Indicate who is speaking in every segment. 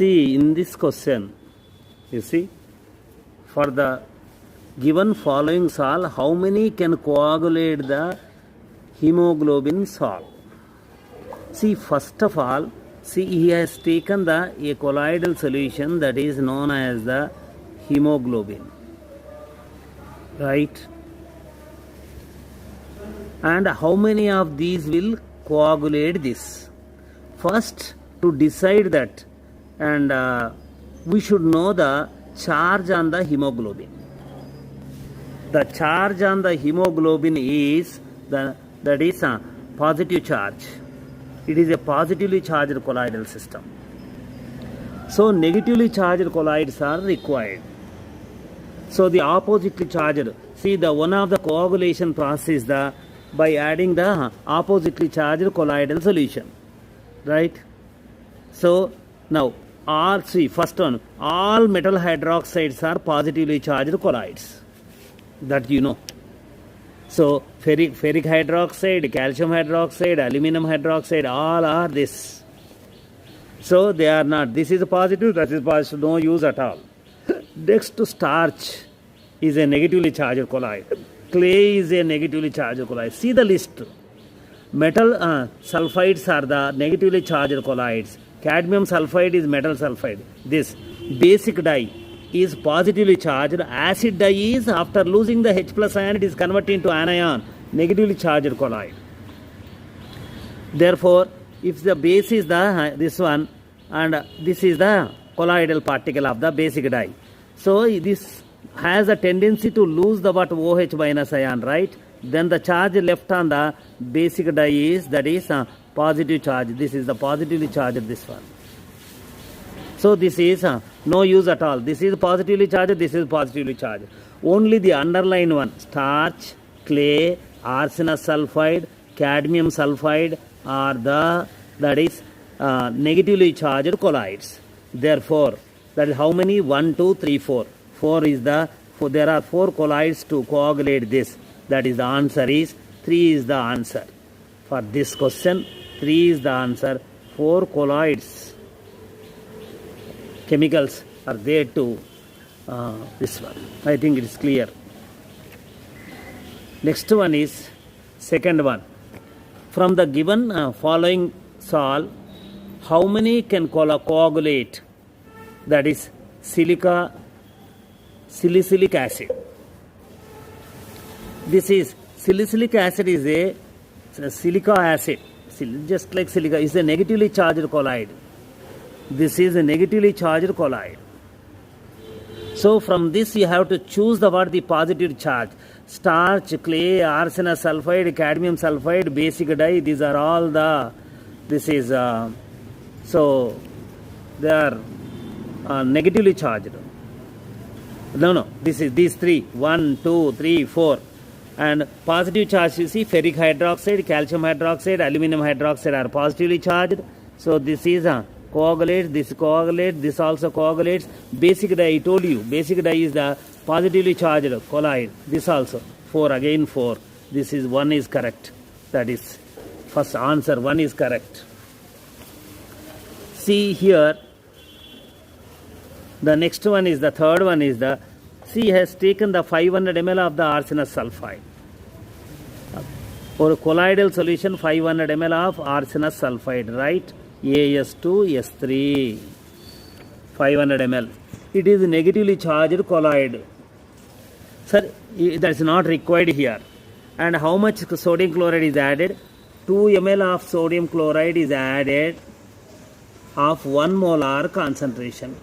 Speaker 1: See, in this question, you see, for the given following salt, how many can coagulate the hemoglobin salt? See, first of all, see, he has taken a colloidal solution that is known as the hemoglobin, right? And how many of these will coagulate this? First, to decide that, and we should know the charge on the hemoglobin. The charge on the hemoglobin is that is a positive charge. It is a positively charged colloidal system. So negatively charged colloids are required. So the oppositely charged, see, the one of the coagulation process is by adding the oppositely charged colloidal solution, right? So now first one, all metal hydroxides are positively charged colloids, that you know. So ferric hydroxide, calcium hydroxide, aluminum hydroxide, all are this. So they are not. This is a positive, that is positive, no use at all. Next, starch is a negatively charged colloid. Clay is a negatively charged colloid. See the list. Metal sulfides are the negatively charged colloids. Cadmium sulfide is metal sulfide. This basic dye is positively charged. Acid dye is, after losing the H plus ion, it is converted into anion, negatively charged colloid. Therefore, if the base is this one, and this is the colloidal particle of the basic dye, so this has a tendency to lose the OH minus ion, right? Then the charge left on the basic dye is, that is positive charge. This is the positively charged, this one. So this is no use at all. This is positively charged, this is positively charged. Only the underlying one, starch, clay, arsenic sulfide, cadmium sulfide are that is negatively charged colloids. Therefore, that is how many? 1, 2, 3, 4. 4 is there are 4 colloids to coagulate this. That is the answer is 3 is the answer. For this question, 3 is the answer. 4 colloids, chemicals are there to this one. I think it is clear. Next one is second one. From the given following salt, how many can coagulate? That is salicylic acid. This is salicylic acid is a silica acid, just like silica, is a negatively charged colloid. This is a negatively charged colloid. So from this you have to choose the positive charge. Starch, clay, arsenic sulfide, cadmium sulfide, basic dye, these are all so they are negatively charged. No, this is these 3, 1, 2, 3, 4. And positive charge, you see, ferric hydroxide, calcium hydroxide, aluminum hydroxide are positively charged. So this is coagulates, this coagulates, this also coagulates. Basic dye, I told you, basic dye is the positively charged colloid. This also, 4, again 4. This is 1 is correct. That is first answer, 1 is correct. See here, the next one is, the third one is he has taken the 500 ml of the arsenic sulfide. For colloidal solution, 500 ml of arsenic sulfide, right? AS2S3, 500 ml. It is negatively charged colloid. Sir, that is not required here. And how much sodium chloride is added? 2 ml of sodium chloride is added of 1 molar concentration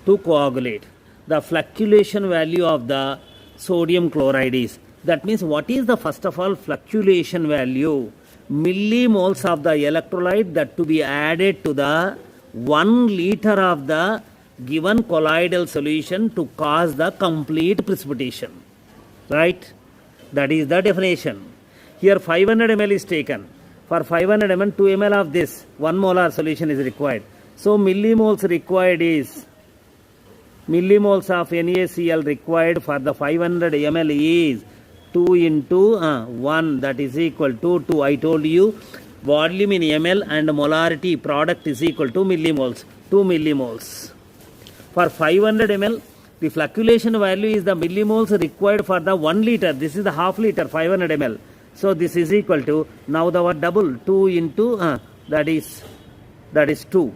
Speaker 1: to coagulate. The flocculation value of the sodium chloride is, that means what is the first of all flocculation value? Millimoles of the electrolyte that to be added to the 1 liter of the given colloidal solution to cause the complete precipitation, right? That is the definition. Here 500 ml is taken. For 500 ml, 2 ml of this 1 molar solution is required. So millimoles required is, millimoles of NaCl required for the 500 ml is 2 into 1, that is equal to 2. I told you volume in ml and molarity product is equal to millimoles. 2 millimoles. For 500 ml, the flocculation value is the millimoles required for the 1 liter. This is the half liter, 500 ml. So this is equal to, now the double, 2 into, that is 2.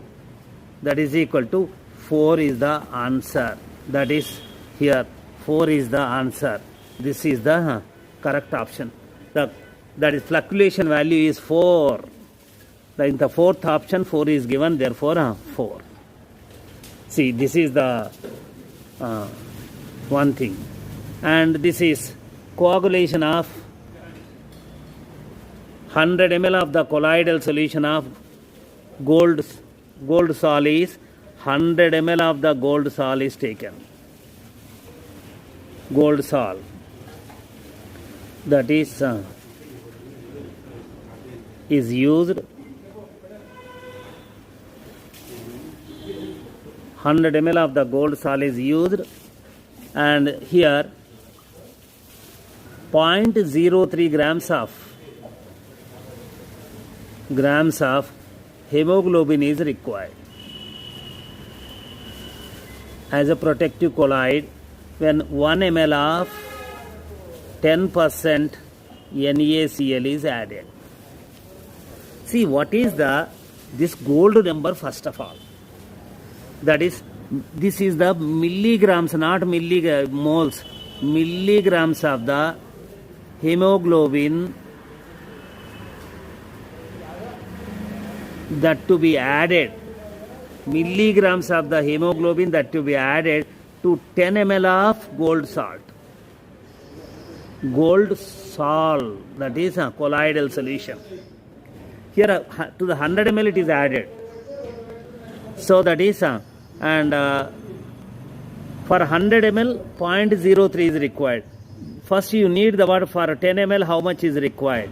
Speaker 1: That is equal to 4 is the answer. That is here, 4 is the answer. This is the correct option. That is flocculation value is 4. In the fourth option, 4 is given, therefore 4. See, this is the one thing. And this is coagulation of 100 ml of the colloidal solution of gold sol is 100 ml of the gold sol is taken. Gold sol. That is used. 100 ml of the gold sol is used, and here 0.03 grams of hemoglobin is required as a protective colloid when 1 ml of 10% NaCl is added. See, what is this gold number first of all? That is, this is the milligrams, not moles, milligrams of the hemoglobin that to be added, milligrams of the hemoglobin that to be added to 10 ml of gold salt. Gold salt, that is a colloidal solution. Here to the 100 ml it is added. So that is and for 100 ml 0.03 is required. First you need the word for 10 ml how much is required.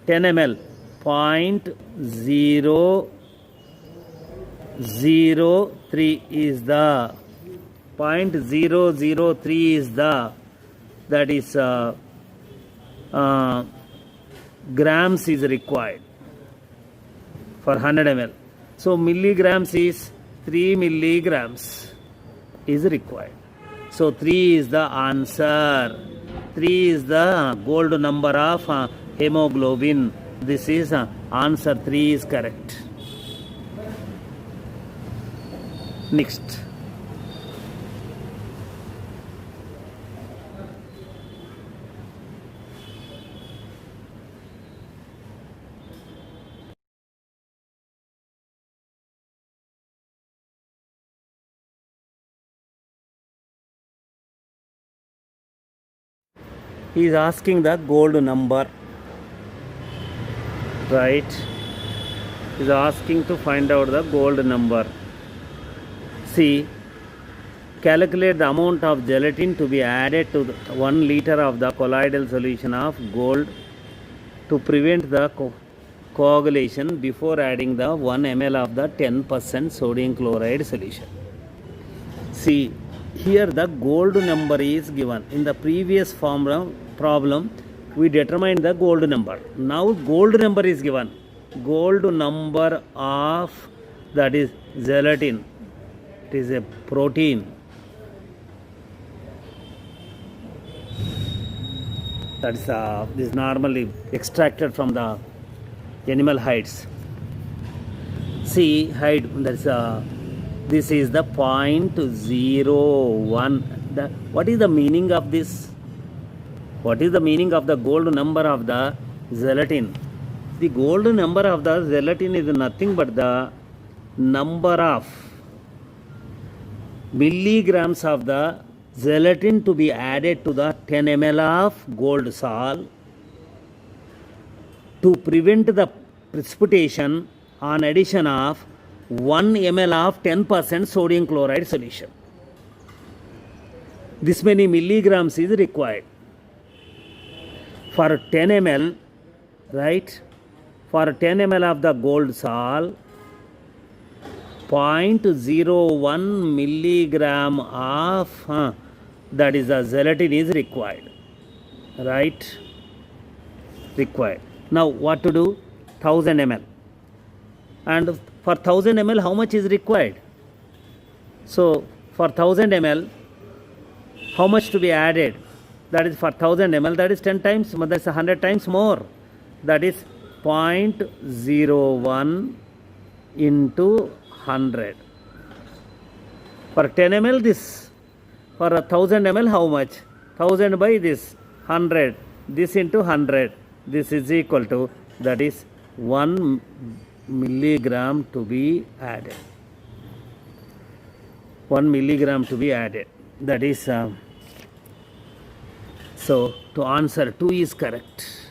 Speaker 1: 10 ml 0.003 is the 0.003 is the, that is grams is required for 100 ml. So milligrams is 3 milligrams is required. So 3 is the answer. 3 is the gold number of hemoglobin. This is answer 3 is correct. Next. He is asking the gold number, right? He is asking to find out the gold number. See, calculate the amount of gelatin to be added to 1 liter of the colloidal solution of gold to prevent the coagulation before adding the 1 ml of the 10% sodium chloride solution. See, here the gold number is given. In the previous problem, we determined the gold number. Now gold number is given. Gold number of, that is gelatin. It is a protein. That is normally extracted from the animal hides. See, hide, this is the 0.01. What is the meaning of this? What is the meaning of the gold number of the gelatin? The gold number of the gelatin is nothing but the number of milligrams of the gelatin to be added to the 10 ml of gold salt to prevent the precipitation on addition of 1 ml of 10% sodium chloride solution. This many milligrams is required. For 10 ml, right? For 10 ml of the gold salt, 0.01 milligram of that is the gelatin is required, right? Required. Now what to do? 1000 ml. And for 1000 ml, how much is required? So for 1000 ml, how much to be added? That is for 1000 ml, that is 10 times, that's 100 times more. That is 0.01 into 100. For 10 ml this, for 1000 ml how much? 1000 by this 100, this into 100, this is equal to, that is 1 milligram to be added. 1 milligram to be added. That is, so to answer 2 is correct.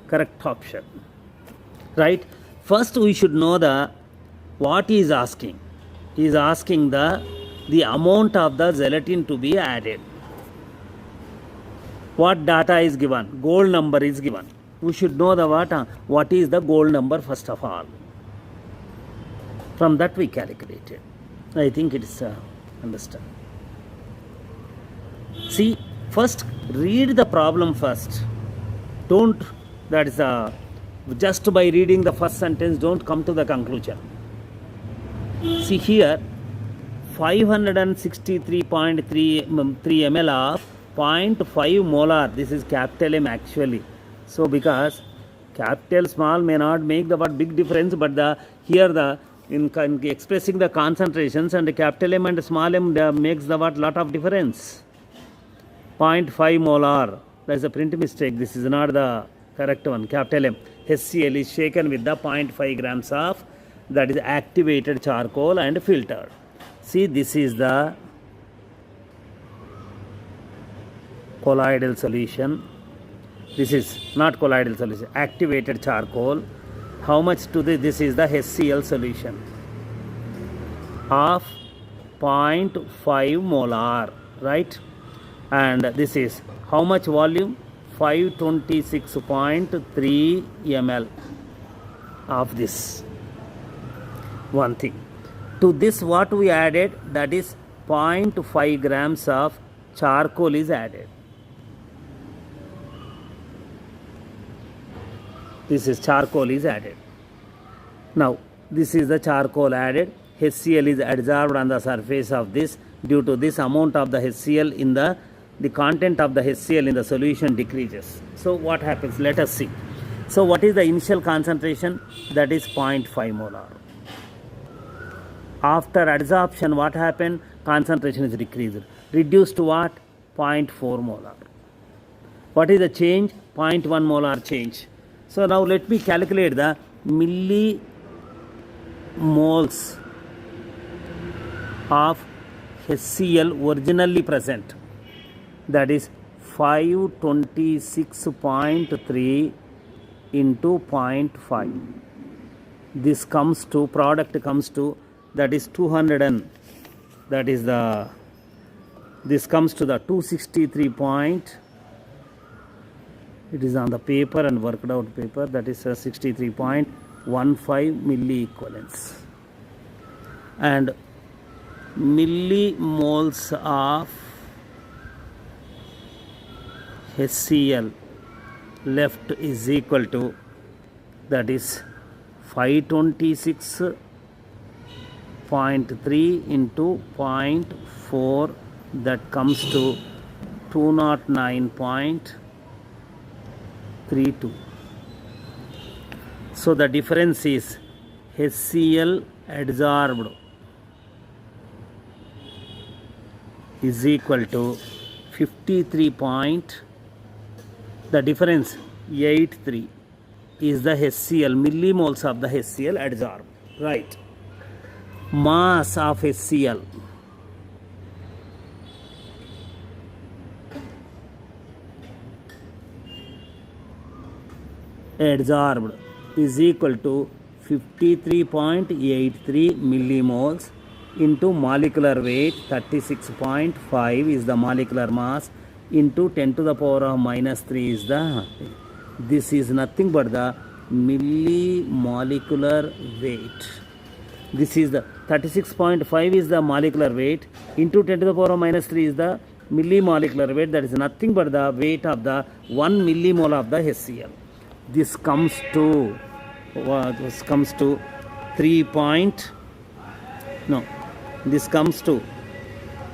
Speaker 1: Correct option. Right? First we should know what he is asking. He is asking the amount of the gelatin to be added. What data is given? Gold number is given. We should know what is the gold number first of all. From that we calculated. I think it is understand. See, first read the problem first. Don't, that is just by reading the first sentence, don't come to the conclusion. See here, 563.3 ml of 0.5 molar. This is capital M actually. So because capital small may not make the big difference, but here in expressing the concentrations, and the capital M and small m makes the lot of difference. 0.5 molar. That is a print mistake. This is not the correct one. Capital M. HCl is shaken with the 0.5 grams of, that is activated charcoal and filtered. See, this is the colloidal solution. This is not colloidal solution, activated charcoal. How much to this is the HCl solution of 0.5 molar, right? And this is how much volume? 526.3 ml of this. One thing. To this what we added, that is 0.5 grams of charcoal is added. This is charcoal is added. Now this is the charcoal added. HCl is adsorbed on the surface of this. Due to this, amount of the HCl in the content of the HCl in the solution decreases. So what happens? Let us see. So what is the initial concentration? That is 0.5 molar. After adsorption, what happened? Concentration is decreased. Reduced to what? 0.4 molar. What is the change? 0.1 molar change. So now let me calculate the millimoles of HCl originally present. That is 526.3 into 0.5. This comes to, product comes to, that is 200 and, that is the, this comes to the 263 point, it is on the paper and worked out paper, that is 63.15 milliequivalents. And millimoles of HCl left is equal to, that is 526.3 into 0.4, that comes to 209.32. So the difference is HCl adsorbed is equal to 53 point, the difference 83 is the HCl, millimoles of the HCl adsorbed, right? Mass of HCl, adsorbed is equal to 53.83 millimoles into molecular weight 36.5 is the molecular mass into 10 to the power of minus 3 is the, this is nothing but the millimolecular weight. This is the 36.5 is the molecular weight into 10 to the power of minus 3 is the millimolecular weight, that is nothing but the weight of the 1 millimole of the HCl. This comes to 3.2 No, this comes to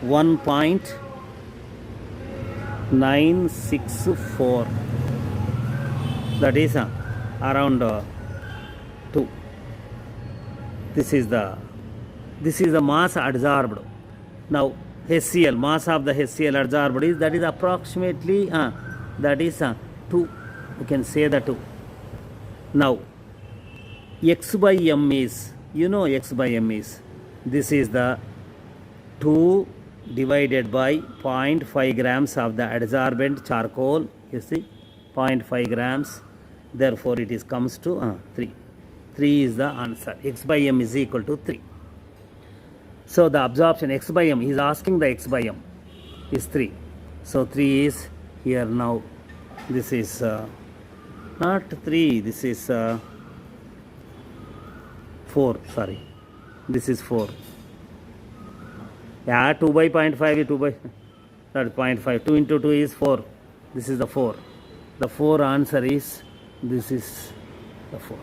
Speaker 1: 1.964. That is around 2. This is the mass adsorbed. Now HCl, mass of the HCl adsorbed is, that is approximately that is 2. You can say the 2. Now X by M is, X by M is, this is the 2 divided by 0.5 grams of the adsorbent charcoal. You see, 0.5 grams. Therefore, it is comes to 3. 3 is the answer. X by M is equal to 3. So the absorption X by M, he is asking the X by M is 3. So 3 is here now. This is not 3. This is 4. Sorry, this is 4. Yeah, 2 by 0.5 is 2 by, that is 0.5. 2 into 2 is 4. This is the 4. The 4 answer is, this is the 4.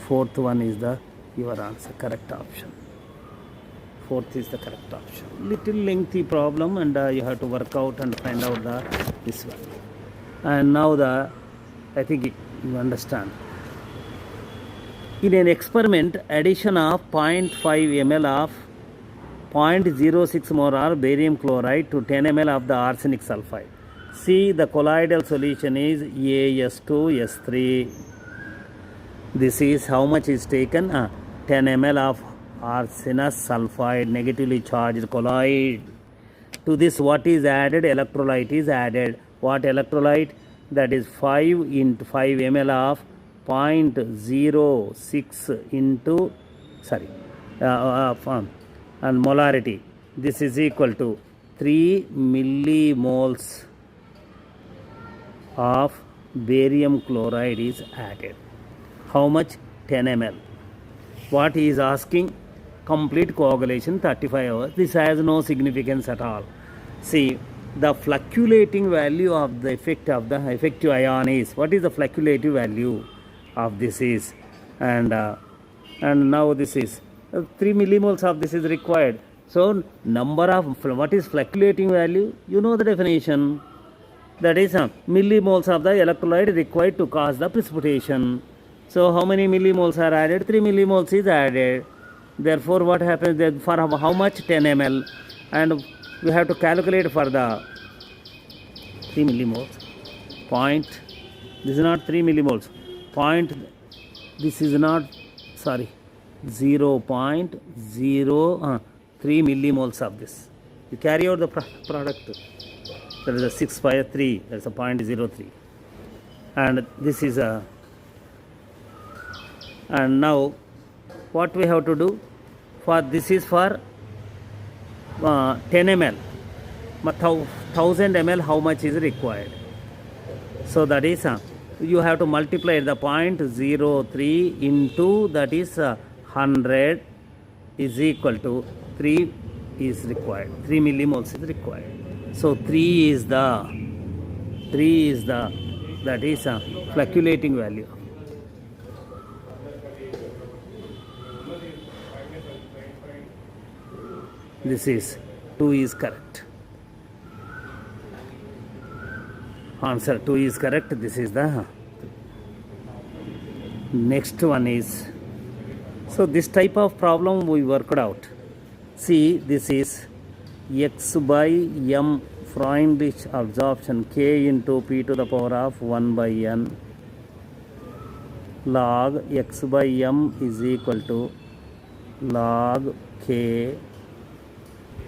Speaker 1: Fourth one is the your answer, correct option. Fourth is the correct option. Little lengthy problem, and you have to work out and find out this one. And now I think you understand. In an experiment, addition of 0.5 ml of 0.06 molar barium chloride to 10 ml of the arsenic sulfide. See, the colloidal solution is AS2S3. This is how much is taken? 10 ml of arsenous sulfide, negatively charged colloid. To this, what is added? Electrolyte is added. What electrolyte? That is 5 into 5 ml of 0.06 into, and molarity. This is equal to 3 millimoles of barium chloride is added. How much? 10 ml. What he is asking? Complete coagulation 35 hours. This has no significance at all. See, the fluctuating value of the effect of the effective ion is, what is the fluctuating value of this is, and now this is 3 millimoles of this is required. So number of, what is fluctuating value? You know the definition. That is millimoles of the electrolyte required to cause the precipitation. So how many millimoles are added? 3 millimoles is added. Therefore, what happens then for how much? 10 ml. And we have to calculate for the 3 millimoles. Point. This is not 3 millimoles. Point. This is not, 0.03 millimoles of this. You carry out the product. That is a 6 by 3. That is a 0.03. And this is a. And now, what we have to do? For this is for 10 ml. 1000 ml, how much is required? So that is you have to multiply the 0.03 into, that is 100 is equal to 3 is required. 3 millimoles is required. So 3 is the that is fluctuating value. This is 2 is correct. Answer 2 is correct. This is the next one is. So this type of problem we worked out. See, this is X by M Freundlich absorption, K into P to the power of 1 by N log X by M is equal to log K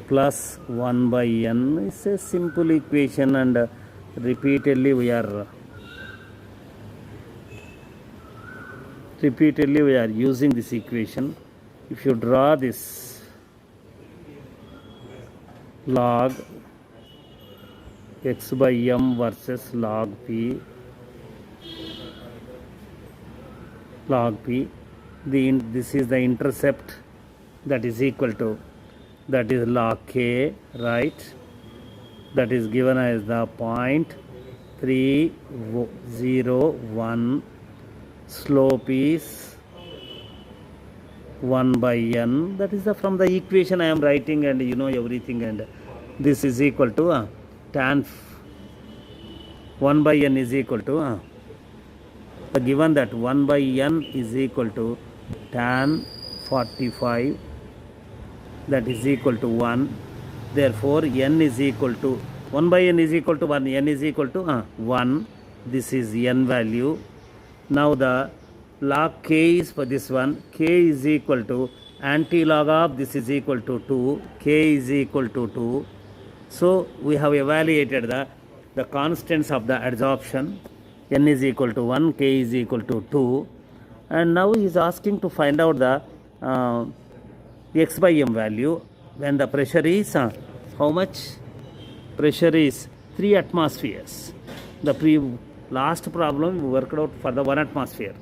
Speaker 1: plus 1 by N. It's a simple equation, and repeatedly we are using this equation. If you draw this log X by M versus log P, this is the intercept, that is equal to, that is log K, right? That is given as the 0.301. Slope is 1 by n, that is the from the equation I am writing, and you know everything, and this is equal to tan 1 by n is equal to given that 1 by n is equal to tan 45, that is equal to 1. Therefore n is equal to 1 by n is equal to 1, n is equal to 1. This is n value. Now the log k is for this one, k is equal to anti-log of this is equal to 2, k is equal to 2. So we have evaluated the constants of the adsorption. N is equal to 1, k is equal to 2, and now he is asking to find out the x by m value when the pressure is how much? Pressure is 3 atmospheres. The last problem we worked out for the 1 atmosphere.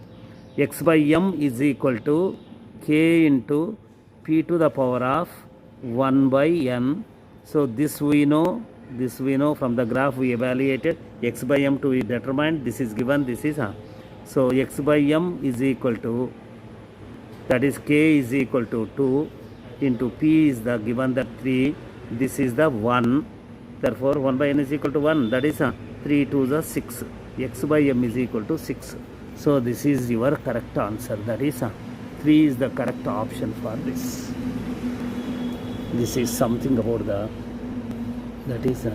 Speaker 1: X by m is equal to k into p to the power of 1 by n. So this we know from the graph we evaluated. X by m to be determined, this is given, this is so x by m is equal to, that is k is equal to 2 into p is the given that 3, this is the 1. Therefore 1 by n is equal to 1, that is 3 to the 6. X by m is equal to 6. So this is your correct answer, that is 3 is the correct option for this. This is something about that is